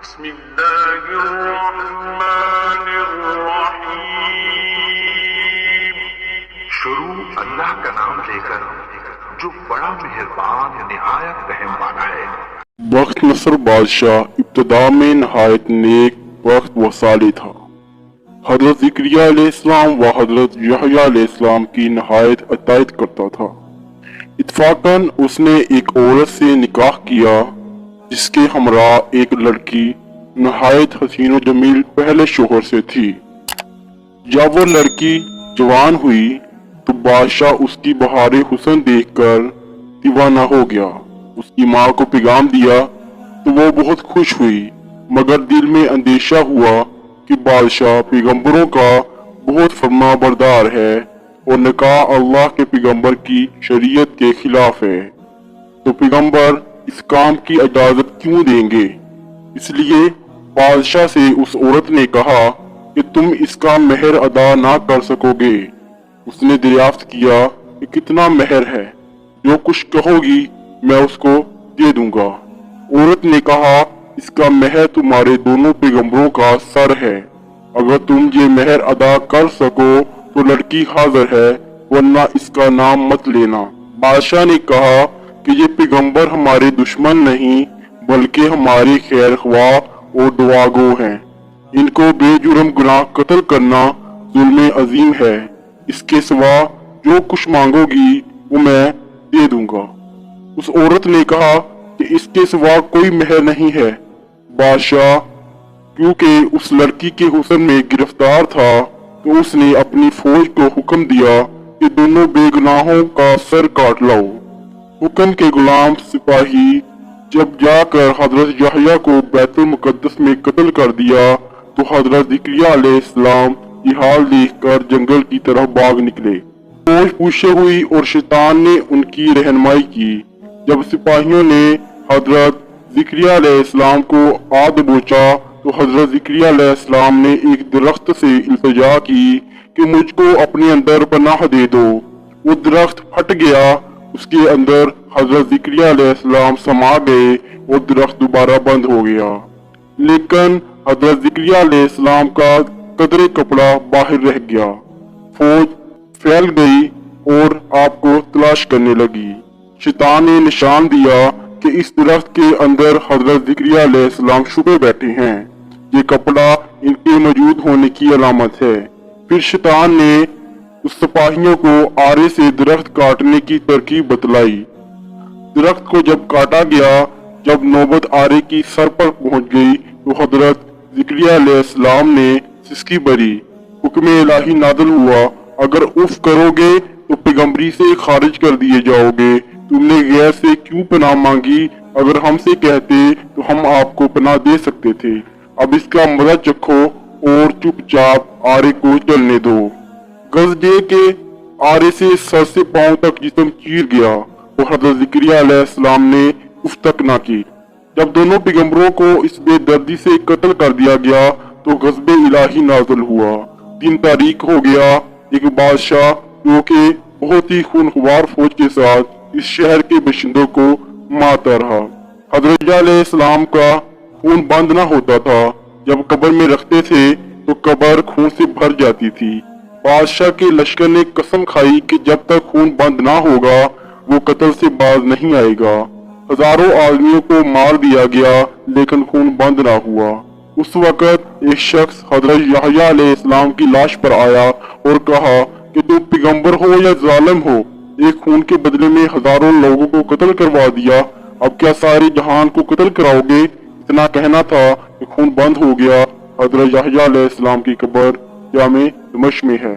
بسم اللہ الرحمن الرحیم۔ شروع اللہ کا نام لے کر جو بڑا مہربان نہایت رحم والا ہے۔ بخت نصر بادشاہ ابتدا میں نہایت نیک بخت و صالح تھا۔ حضرت زکریا علیہ السلام و حضرت یحییٰ علیہ السلام کی نہایت اطاعت کرتا تھا۔ اتفاقاً اس نے ایک عورت سے نکاح کیا جس کے ہمراہ ایک لڑکی نہایت حسین و جمیل پہلے شوہر سے تھی۔ جب وہ لڑکی جوان ہوئی تو بادشاہ اس کی بہار حسن دیکھ کر دیوانہ ہو گیا۔ اس کی ماں کو پیغام دیا تو وہ بہت خوش ہوئی، مگر دل میں اندیشہ ہوا کہ بادشاہ پیغمبروں کا بہت فرما بردار ہے اور نکاح اللہ کے پیغمبر کی شریعت کے خلاف ہے، تو پیغمبر اس کام کی اجازت کیوں دیں گے؟ اس لیے بادشاہ سے اس عورت نے کہا کہ تم اس کا مہر ادا نہ کر سکو گے۔ اس نے دریافت کیا کہ کتنا مہر ہے؟ جو کچھ کہو گی میں اس کو دے دوں گا۔ عورت نے کہا اس کا مہر تمہارے دونوں پیغمبروں کا سر ہے، اگر تم یہ مہر ادا کر سکو تو لڑکی حاضر ہے، ورنہ اس کا نام مت لینا۔ بادشاہ نے کہا کہ یہ پیغمبر ہمارے دشمن نہیں بلکہ ہمارے خیر خواہ اور دعاگو ہیں، ان کو بے جرم گناہ قتل کرنا ظلم عظیم ہے، اس کے سوا جو کچھ مانگو گی وہ میں دے دوں گا۔ اس عورت نے کہا کہ اس کے سوا کوئی مہر نہیں ہے۔ بادشاہ کیونکہ اس لڑکی کے حسن میں گرفتار تھا تو اس نے اپنی فوج کو حکم دیا کہ دونوں بے گناہوں کا سر کاٹ لاؤ۔ حکم کے غلام سپاہی جب جا کر حضرت یحییٰ کو بیت المقدس میں قتل کر دیا تو حضرت زکریا علیہ السلام یہ حال دیکھ کر جنگل کی طرف بھاگ نکلے۔ فوج پوچھے ہوئی اور شیطان نے ان کی رہنمائی کی۔ جب سپاہیوں نے حضرت زکریا علیہ السلام کو آ دبوچا تو حضرت زکریا علیہ السلام نے ایک درخت سے التجا کی کہ مجھ کو اپنے اندر پناہ دے دو۔ وہ درخت پھٹ گیا، اس کے اندر حضرت زکریا علیہ السلام سما گئے اور درخت دوبارہ بند ہو گیا، لیکن حضرت زکریا علیہ السلام کا قدرے کپڑا باہر رہ گیا۔ فوج پھیل گئی اور آپ کو تلاش کرنے لگی۔ شیطان نے نشان دیا کہ اس درخت کے اندر حضرت زکریا علیہ السلام چھپے بیٹھے ہیں، یہ کپڑا ان کے موجود ہونے کی علامت ہے۔ پھر شیطان نے اس سپاہیوں کو آرے سے درخت کاٹنے کی ترکیب بتلائی۔ درخت کو جب کاٹا گیا، جب نوبت آرے کی سر پر پہنچ گئی تو حضرت زکریا علیہ السلام نے سسکی بھری۔ حکم الہی نازل ہوا، اگر اف کرو گے تو پیغمبری سے خارج کر دیے جاؤ گے۔ تم نے غیر سے کیوں پناہ مانگی؟ اگر ہم سے کہتے تو ہم آپ کو پناہ دے سکتے تھے۔ اب اس کا مزہ چکھو اور چپ چاپ آرے کو چلنے دو۔ گزجے کے آرے سے سر سے پاؤں تک جسم چیر گیا اور حضرت زکریا علیہ السلام نے اف تک نہ کی۔ جب دونوں پیغمبروں کو اس بے دردی سے قتل کر دیا گیا تو غضب الہی نازل ہوا۔ دن تاریک ہو گیا۔ ایک بادشاہ جو کہ بہت ہی خونخوار فوج کے ساتھ اس شہر کے باشندوں کو مارتا رہا۔ حضرت علیہ السلام کا خون بند نہ ہوتا تھا، جب قبر میں رکھتے تھے تو قبر خون سے بھر جاتی تھی۔ بادشاہ کے لشکر نے قسم کھائی کہ جب تک خون بند نہ ہوگا وہ قتل سے باز نہیں آئے گا۔ ہزاروں آدمیوں کو مار دیا گیا لیکن خون بند نہ ہوا۔ اس وقت ایک شخص حضرت یحییٰ علیہ السلام کی لاش پر آیا اور کہا کہ تم پیغمبر ہو یا ظالم ہو؟ ایک خون کے بدلے میں ہزاروں لوگوں کو قتل کروا دیا، اب کیا سارے جہان کو قتل کراؤ گے؟ اتنا کہنا تھا کہ خون بند ہو گیا۔ حضرت یحییٰ علیہ السلام کی قبر جامع دمشق میں ہے۔